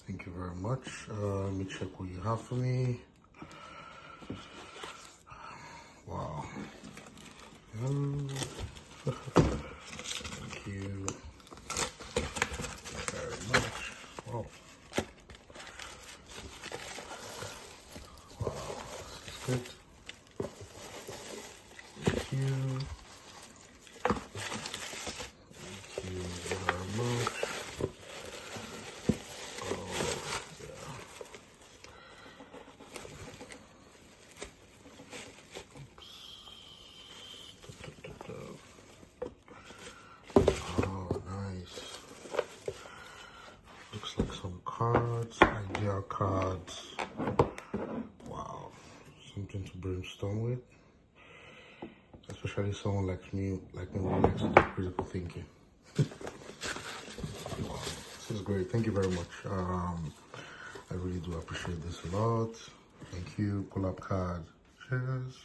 Thank you very much. Let me check what you have for me. Wow. Thank you very much. Wow. Wow, this is good. Thank you. Thank you very much. Oh, nice. Looks like some cards, idea cards. Wow, something to brainstorm with. Especially someone like me who likes to do critical thinking. Wow, this is great. Thank you very much. I really do appreciate this a lot. Thank you. Pull up card. Cheers.